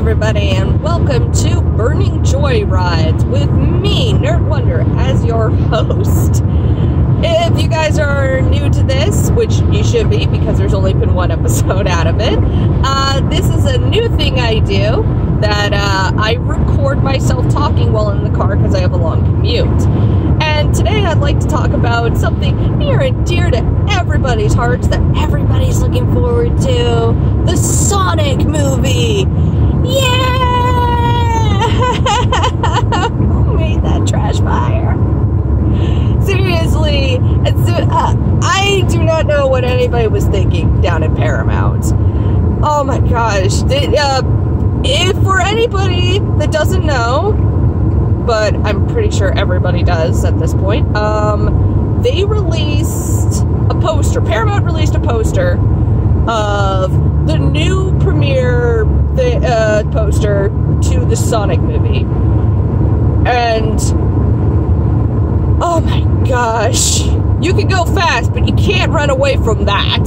everybody, and welcome to Burning Joyrides with me, Nerd Wonder, as your host. If you guys are new to this, which you should be because there's only been one episode out of it, this is a new thing I do that I record myself talking while in the car because I have a long commute. And today I'd like to talk about something near and dear to everybody's hearts that everybody's looking forward to: the Sonic movie. Yeah! Who made that trash fire? Seriously, I do not know what anybody was thinking down at Paramount. Oh my gosh. If for anybody that doesn't know, but I'm pretty sure everybody does at this point, they released a poster. Paramount released a poster of the new premiere poster to the Sonic movie. And oh my gosh, you can go fast, but you can't run away from that.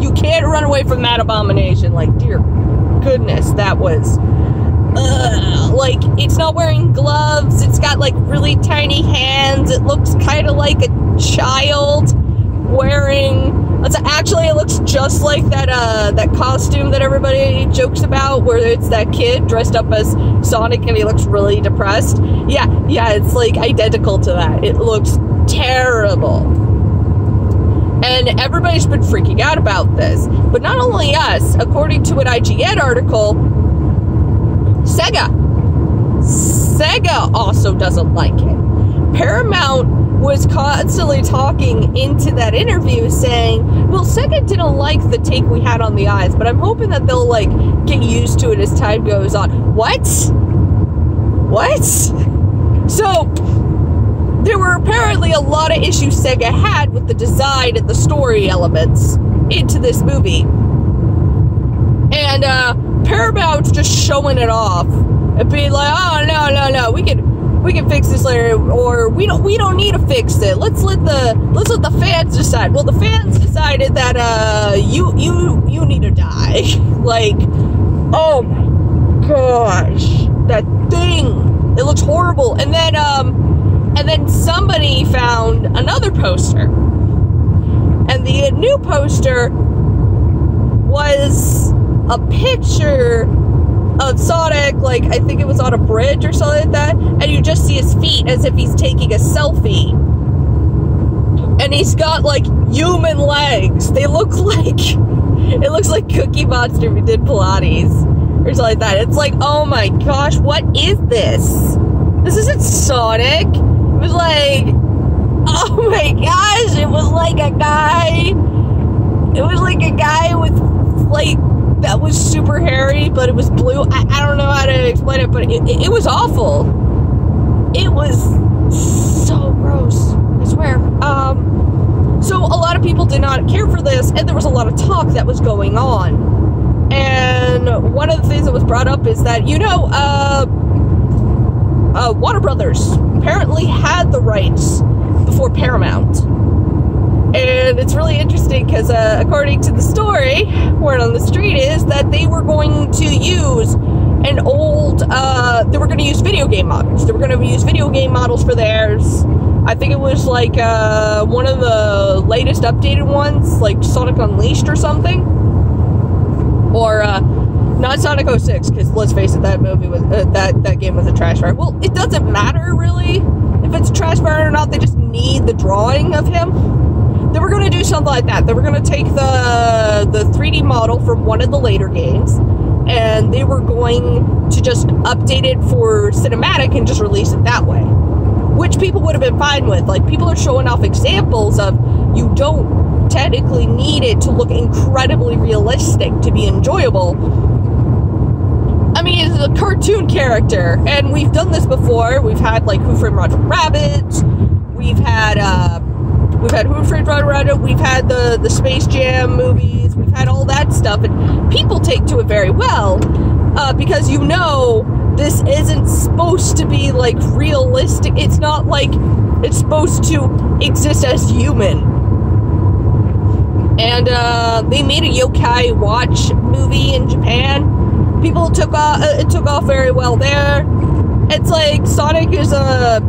You can't run away from that abomination. Like, dear goodness, that was like, it's not wearing gloves, it's got like really tiny hands, it looks kind of like a child wearing, actually it looks just like that costume that everybody jokes about, where it's that kid dressed up as Sonic and he looks really depressed. Yeah, it's like identical to that. It looks terrible. And everybody's been freaking out about this. But not only us, according to an IGN article, Sega also doesn't like it. Paramount was constantly talking into that interview saying, well, Sega didn't like the take we had on the eyes, but I'm hoping that they'll, like, get used to it as time goes on. What? So, there were apparently a lot of issues Sega had with the design and the story elements into this movie. And, Paramount's just showing it off and being like, oh, no, we can fix this later, or we don't need to fix it. Let's let the fans decide. Well, the fans decided that you need to die. Like, oh my gosh, that thing, it looks horrible. And then somebody found another poster, and the new poster was a picture of Sonic, like, I think it was on a bridge or something like that, and you just see his feet as if he's taking a selfie. And he's got, like, human legs. They look like, it looks like Cookie Monster who did Pilates, or something like that. It's like, oh my gosh, what is this? This isn't Sonic. It was like, oh my gosh, it was like a guy with, like, that was super hairy, but it was blue. I don't know how to explain it, but it was awful. It was so gross, I swear. So a lot of people did not care for this, and there was a lot of talk that was going on. And one of the things that was brought up is that, Warner Brothers apparently had the rights before Paramount. And it's really interesting because, according to the story, word on the street is that they were going to use an old, they were going to use video game models. They were going to use video game models for theirs. I think it was like one of the latest updated ones, like Sonic Unleashed or something. Or, not Sonic 06, because let's face it, that movie was, that game was a trash fire. Well, it doesn't matter, really, if it's a trash fire or not. They just need the drawing of him. They were going to do something like that. They were going to take the 3D model from one of the later games, and they were going to just update it for cinematic and just release it that way, which people would have been fine with. Like, people are showing off examples of, you don't technically need it to look incredibly realistic to be enjoyable. I mean, it's a cartoon character, and we've done this before. We've had, like, Who Framed Roger Rabbit. We've had Who Framed Roger Rabbit. We've had the Space Jam movies. We've had all that stuff, and people take to it very well, because this isn't supposed to be, like, realistic. It's not like it's supposed to exist as human. And they made a Yokai Watch movie in Japan, People took off. It took off very well there. It's like Sonic is an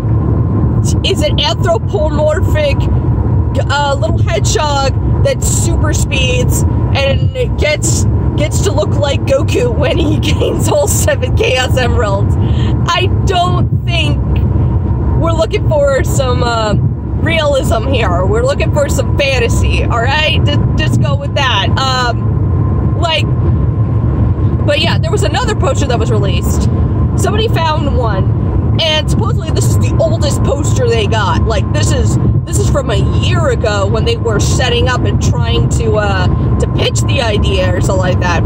anthropomorphic little hedgehog that super speeds and it gets to look like Goku when he gains all 7 Chaos Emeralds. I don't think we're looking for some realism here. We're looking for some fantasy, alright? Just go with that. But yeah, there was another poster that was released. Somebody found one, and supposedly this is the oldest poster they got. Like, this is from a year ago when they were setting up and trying to pitch the idea or something like that.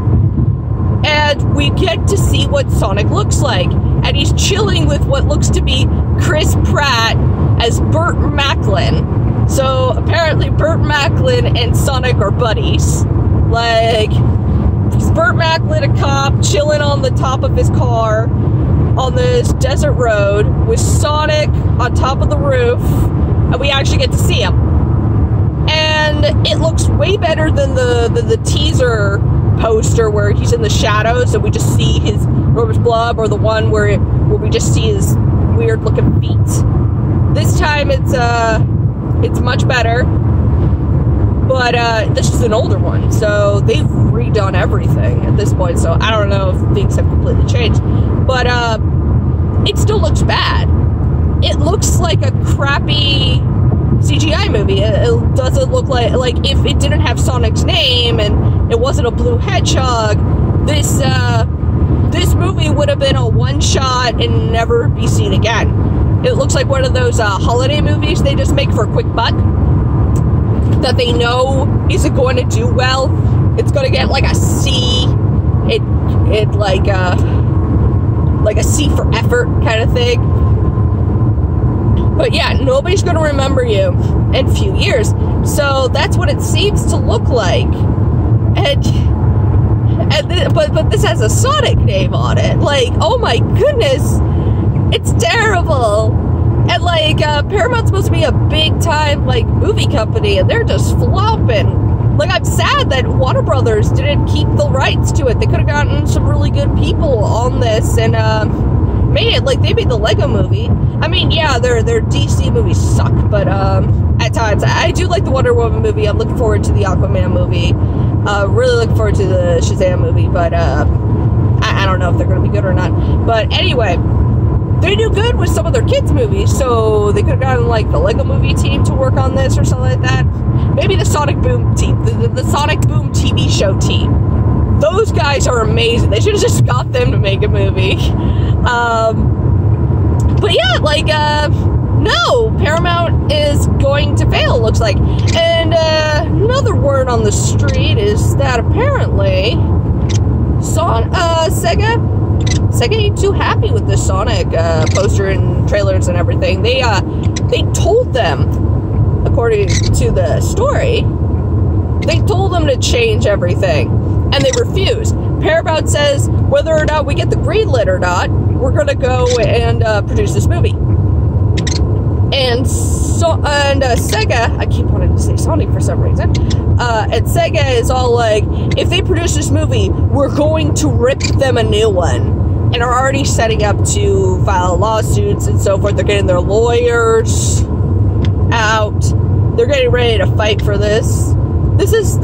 And we get to see what Sonic looks like. And he's chilling with what looks to be Chris Pratt as Burt Macklin. So apparently Burt Macklin and Sonic are buddies. Like, is Burt Macklin a cop chilling on the top of his car on this desert road with Sonic on top of the roof, and we actually get to see him. And it looks way better than the teaser poster where he's in the shadows and we just see his rubbish blob, or the one where we just see his weird looking feet. This time it's much better, but this is an older one, so they've redone everything at this point, so I don't know if things have completely changed, but it still looks bad. It looks like a crappy CGI movie. It doesn't look like if it didn't have Sonic's name and it wasn't a blue hedgehog, this movie would have been a one-shot and never be seen again. It looks like one of those holiday movies they just make for a quick buck that they know isn't going to do well. It's going to get like a C. It like a C for effort kind of thing. But yeah, nobody's going to remember you in a few years. So that's what it seems to look like. But this has a Sonic name on it. Like, oh my goodness, it's terrible. And like, Paramount's supposed to be a big time like movie company, and they're just flopping. Like, I'm sad that Warner Brothers didn't keep the rights to it. They could have gotten some really good people on this and made it like they made the Lego movie. I mean, yeah, their DC movies suck, but at times I do like the Wonder Woman movie. I'm looking forward to the Aquaman movie. Really looking forward to the Shazam movie, but I don't know if they're going to be good or not. But anyway, they do good with some of their kids' movies, so they could have gotten like the Lego movie team to work on this or something like that. Maybe the Sonic Boom team, the Sonic Boom TV show team. Those guys are amazing. They should have just got them to make a movie. But yeah, like, no, Paramount is going to fail, looks like. And another word on the street is that apparently Sega ain't too happy with this Sonic poster and trailers and everything. They told them, according to the story, they told them to change everything, and they refused. Paramount says whether or not we get the green lit or not, we're gonna go and produce this movie. And Sega, I keep wanting to say Sonic for some reason, and Sega is all like, if they produce this movie, we're going to rip them a new one, and are already setting up to file lawsuits and so forth. They're getting their lawyers out. They're getting ready to fight for this. This is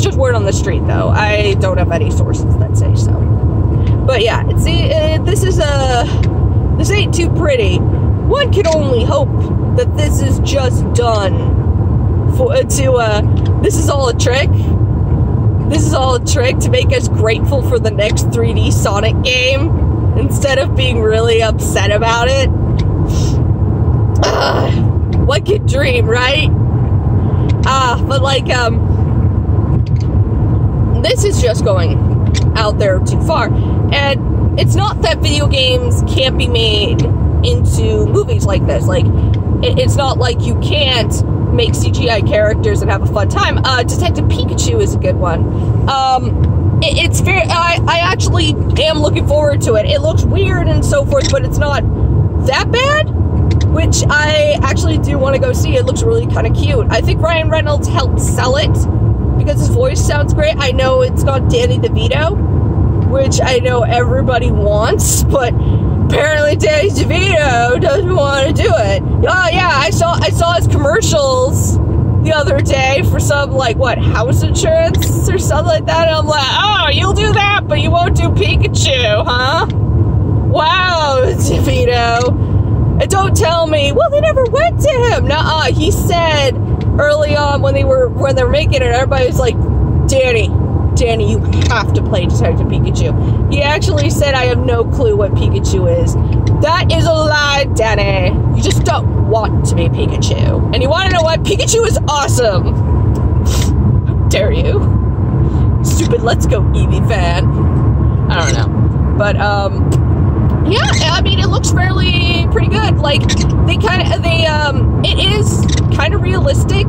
just word on the street, though. I don't have any sources that say so. But yeah, this ain't too pretty. One can only hope that this is just done this is all a trick. This is all a trick to make us grateful for the next 3D Sonic game instead of being really upset about it. One could dream, right? But like, this is just going out there too far. And it's not that video games can't be made into movies like this. Like, it's not like you can't make CGI characters and have a fun time. Detective Pikachu is a good one. It's fair. I actually am looking forward to it. It looks weird and so forth, but it's not that bad, which I actually do want to go see. It looks really kind of cute. I think Ryan Reynolds helped sell it because his voice sounds great. I know it's got Danny DeVito, which I know everybody wants, but apparently Danny DeVito doesn't want to do it. Oh yeah, I saw his commercials the other day for some, like, what, house insurance or something like that, and I'm like, oh, you'll do that, but you won't do Pikachu, huh? Wow, DeVito. And don't tell me, well, they never went to him. Nuh-uh, he said early on when they were making it, everybody was like, Danny, you have to play Detective Pikachu. He actually said, I have no clue what Pikachu is. That is a lie, Danny. You just don't want to be Pikachu. And you want to know what? Pikachu is awesome. How dare you? Stupid Let's Go Eevee fan. I don't know. But, yeah, I mean, it looks pretty good. Like, it is kind of realistic,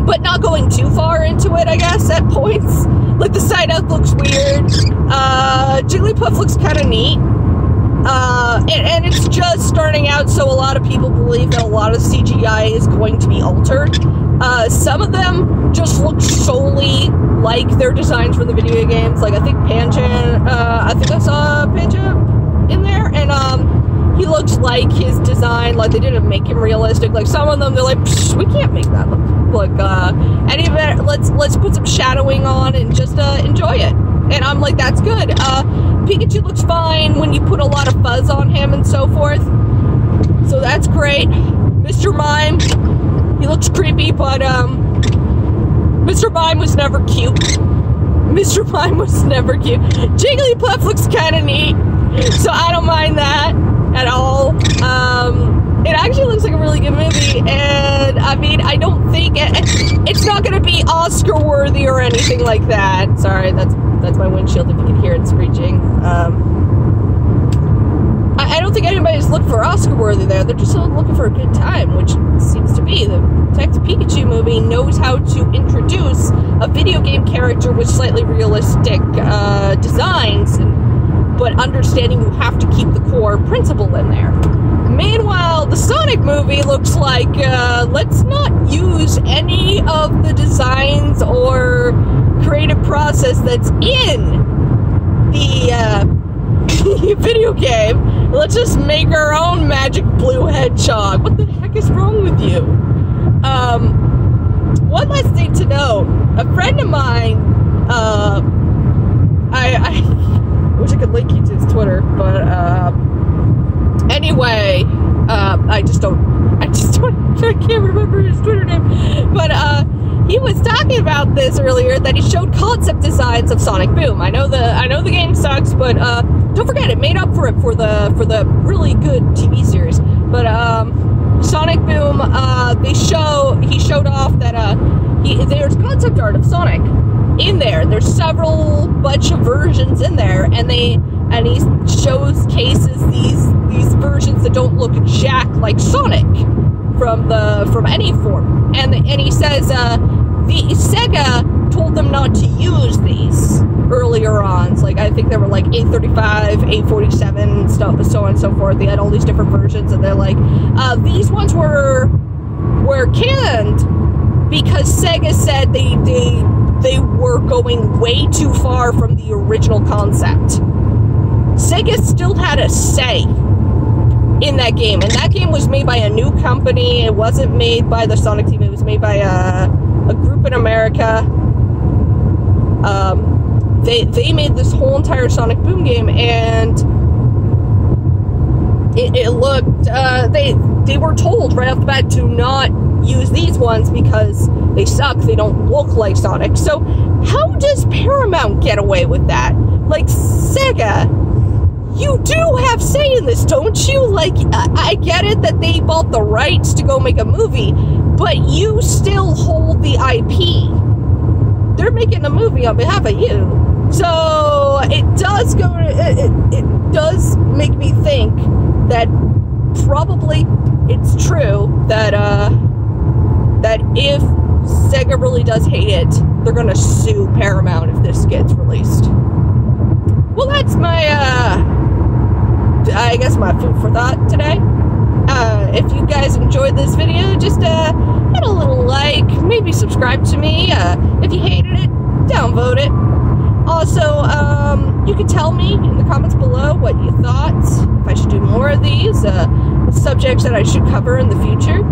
but not going too far into it, I guess, at points. Like, the side up looks weird. Jigglypuff looks kind of neat. And it's just starting out, so a lot of people believe that a lot of CGI is going to be altered. Some of them just look solely like their designs from the video games. Like, I think Pancham, I saw Pancham in there, and, he looks like his design, like, they didn't make him realistic. Like, some of them, they're like, we can't make that look, any of it, let's put some shadowing on and just, enjoy it. And I'm like, that's good. Pikachu looks fine when you put a lot of fuzz on him and so forth. So that's great. Mr. Mime, he looks creepy, but, Mr. Mime was never cute. Mr. Mime was never cute. Jigglypuff looks kind of neat, so I don't mind that at all. It actually looks like a really good movie, and I mean, I don't think it's not going to be Oscar worthy or anything like that. Sorry, that's my windshield if you can hear it screeching. I don't think anybody's looking for Oscar worthy there. They're just looking for a good time, which seems to be. The Detective Pikachu movie knows how to introduce a video game character with slightly realistic designs, but understanding you have to keep the core principle in there. Meanwhile, the Sonic movie looks like, let's not use any of the designs or creative process that's in the video game. Let's just make our own magic blue hedgehog. What the heck is wrong with you? One last thing to note. A friend of mine, I wish I could link you to his Twitter, but, anyway, I can't remember his Twitter name, but, he was talking about this earlier, that he showed concept designs of Sonic Boom. I know the game sucks, but, don't forget, it made up for it for the really good TV series. But, Sonic Boom, he showed off that, there's concept art of Sonic in there. There's several bunch of versions in there, and he showcases these versions that don't look jack like Sonic from any form, and he says the Sega told them not to use these earlier on. So, like, I think there were like 835, 847, stuff, so on and so forth. They had all these different versions, and they're like, these ones were canned because Sega said they were going way too far from the original concept. Sega still had a say in that game, and that game was made by a new company. It wasn't made by the Sonic team. It was made by a group in America. They made this whole entire Sonic Boom game, and it looked, they were told right off the bat to not use these ones because they suck, they don't look like Sonic. So how does Paramount get away with that? Like, Sega, you do have say in this, don't you? Like, I get it that they bought the rights to go make a movie, but you still hold the IP. They're making a movie on behalf of you. So it does it does make me think that probably it's true that that if Sega really does hate it, they're gonna sue Paramount if this gets released. Well, that's my I guess my food for thought today. If you guys enjoyed this video, just hit a little like, maybe subscribe to me. If you hated it, downvote it. Also, the comments below what you thought, if I should do more of these, subjects that I should cover in the future.